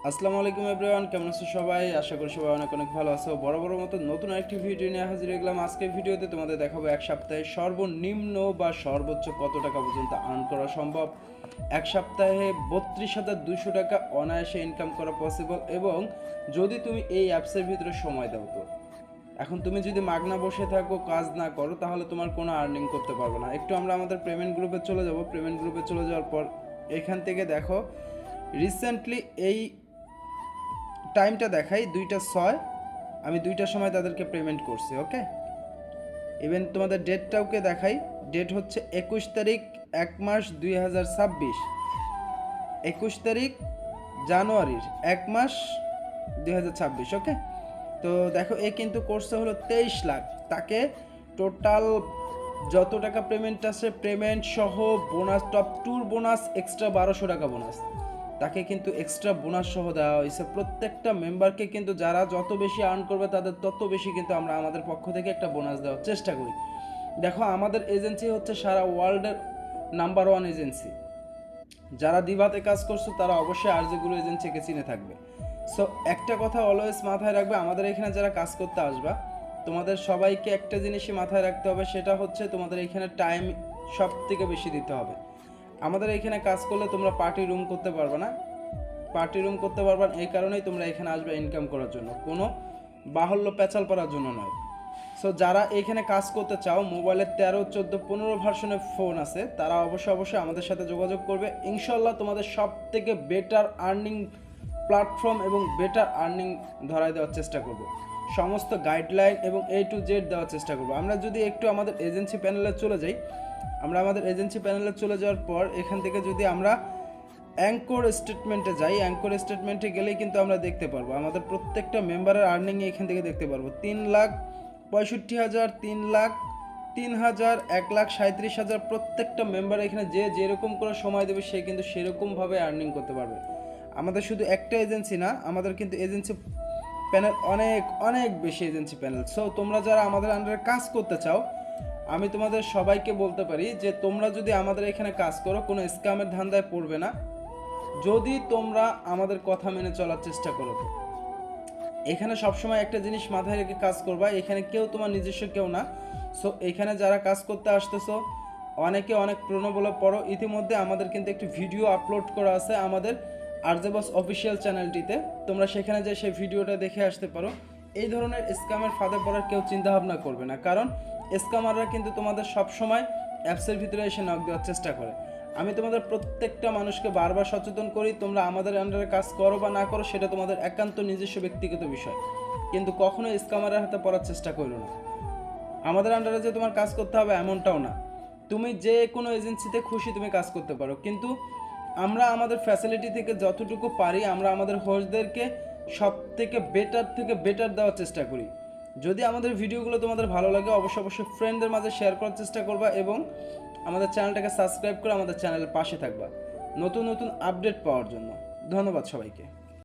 আসসালামু আলাইকুম এভরিওয়ান, কেমন আছো সবাই? আশা করি সবাই অনেক অনেক ভালো আছো। বড় মতো নতুন একটি ভিডিও নিয়ে হাজির হয়ে গেলাম। আজকের ভিডিওতে তোমাদের দেখাবো এক সপ্তাহে সর্বনিম্ন বা সর্বোচ্চ কত টাকা পর্যন্ত আর্ন করা সম্ভব। এক সপ্তাহে 32,200 টাকা অনায়াসে ইনকাম করা পসিবল, এবং যদি তুমি এই অ্যাপসের ভিতরে সময় দাও। তো এখন তুমি যদি মাগনা বসে থাকো, কাজ না করো, তাহলে তোমার কোনো আর্নিং করতে পারবে না। একটু আমরা আমাদের পেমেন্ট গ্রুপে চলে যাব। পেমেন্ট গ্রুপে চলে যাওয়ার পর এখান থেকে দেখো রিসেন্টলি এই টাইমটা দেখাই 2:06। আমি 2টার সময় তাদেরকে পেমেন্ট করছি। ওকে, ইভেন তোমাদের ডেটটাওকে দেখাই। ডেট হচ্ছে 21 তারিখ 1 মাস 2026, 21 তারিখ জানুয়ারির 1 মাস 2026। ওকে, তো দেখো এ কিন্তু করছে হলো 23 লাখ। তাকে টোটাল যত টাকা পেমেন্ট আছে, পেমেন্ট সহ bonus, top tour bonus extra 1200 টাকা বোনাস, তাকে কিন্তু এক্সট্রা বোনাস সহ দেওয়া হয়েছে। প্রত্যেকটা মেম্বারকে কিন্তু যারা যত বেশি আর্ন করবে তাদের তত বেশি কিন্তু আমরা আমাদের পক্ষ থেকে একটা বোনাস দেওয়ার চেষ্টা করি। দেখো আমাদের এজেন্সি হচ্ছে সারা ওয়ার্ল্ডের নাম্বার 1 এজেন্সি। যারা দিবাতে কাজ করছো তারা অবশ্যই আর যেগুলো এজেন্সিকে চিনে থাকবে। সো একটা কথা অলওয়েজ মাথায় রাখবে, আমাদের এখানে যারা কাজ করতে আসবা তোমাদের সবাইকে একটা জিনিসই মাথায় রাখতে হবে, সেটা হচ্ছে তোমাদের এখানে টাইম সব থেকে বেশি দিতে হবে। আমাদের এখানে কাজ করলে তোমরা পার্টি রুম করতে পারবে না। পার্টি রুম করতে পারবা এই কারণেই তোমরা এখানে আসবে ইনকাম করার জন্য, কোনো বাহুল্য পেঁচাল পড়ার জন্য নয়। সো যারা এখানে কাজ করতে চাও, মোবাইলের 13, 14, 15 ভার্সনের ফোন আছে, তারা অবশ্যই আমাদের সাথে যোগাযোগ করবে। ইনশাল্লাহ তোমাদের সব থেকে বেটার আর্নিং প্ল্যাটফর্ম এবং বেটার আর্নিং ধরায় দেওয়ার চেষ্টা করব। সমস্ত গাইডলাইন এবং A to Z দেওয়ার চেষ্টা করব। আমরা যদি একটু আমাদের এজেন্সি প্যানেলে চলে যাই, আমরা আমাদের এজেন্সি প্যানেলে চলে যাওয়ার পর এখান থেকে যদি আমরা অ্যাঙ্কর স্টেটমেন্টে যাই, অ্যাঙ্কর স্টেটমেন্টে গেলেই কিন্তু আমরা দেখতে পারবো আমাদের প্রত্যেকটা মেম্বারের আর্নিং এখান থেকে দেখতে পারবো। 3,65,000, 3,00,000, 3,000, 1,37,000 প্রত্যেকটা মেম্বার এখানে যে যেরকম করে সময় দেবে সে কিন্তু সেরকমভাবে আর্নিং করতে পারবে। আমাদের শুধু একটা এজেন্সি না, আমাদের কিন্তু এজেন্সি প্যানেল অনেক অনেক বেশি এজেন্সি প্যানেল। সো তোমরা যারা আমাদের আন্ডারে কাজ করতে চাও, আমি তোমাদের সবাইকে বলতে পারি যে তোমরা যদি আমাদের এখানে কাজ করো, কোনো স্ক্যামের ধান্দায় পড়বে না যদি তোমরা আমাদের কথা মেনে চলার চেষ্টা করো। তো এখানে সবসময় একটা জিনিস মাথায় রেখে কাজ করবা, এখানে কেউ তোমার নিজস্ব কেউ না। সো এখানে যারা কাজ করতে আসতেছো অনেকে অনেক প্রণবলে পড়ো। ইতিমধ্যে আমাদের কিন্তু একটি ভিডিও আপলোড করা আছে আমাদের আরজে বস অফিসিয়াল চ্যানেলটিতে, তোমরা সেখানে যে সেই ভিডিওটা দেখে আসতে পারো। এই ধরনের স্ক্যামের ফাঁদে পড়ার কেউ চিন্তাভাবনা করবে না, কারণ স্ক্যামাররা কিন্তু তোমাদের সবসময় অ্যাপসের ভিতরে এসে নক দেওয়ার চেষ্টা করে। আমি তোমাদের প্রত্যেকটা মানুষকে বারবার সচেতন করি, তোমরা আমাদের আন্ডারে কাজ করো বা না করো সেটা তোমাদের একান্ত নিজস্ব ব্যক্তিগত বিষয়, কিন্তু কখনোই স্ক্যামারের হাতে পড়ার চেষ্টা করো না। আমাদের আন্ডারে যে তোমার কাজ করতে হবে এমনটাও না, তুমি যে কোনো এজেন্সিতে খুশি তুমি কাজ করতে পারো, কিন্তু আমরা আমাদের ফ্যাসিলিটি থেকে যতটুকু পারি আমরা আমাদের হোস্টদেরকে সব থেকে বেটার দেওয়ার চেষ্টা করি। যদি আমাদের ভিডিওগুলো তোমাদের ভালো লাগে অবশ্যই ফ্রেন্ডদের মাঝে শেয়ার করার চেষ্টা করবা, এবং আমাদের চ্যানেলটাকে সাবস্ক্রাইব করে আমাদের চ্যানেলের পাশে থাকবা নতুন আপডেট পাওয়ার জন্য। ধন্যবাদ সবাইকে।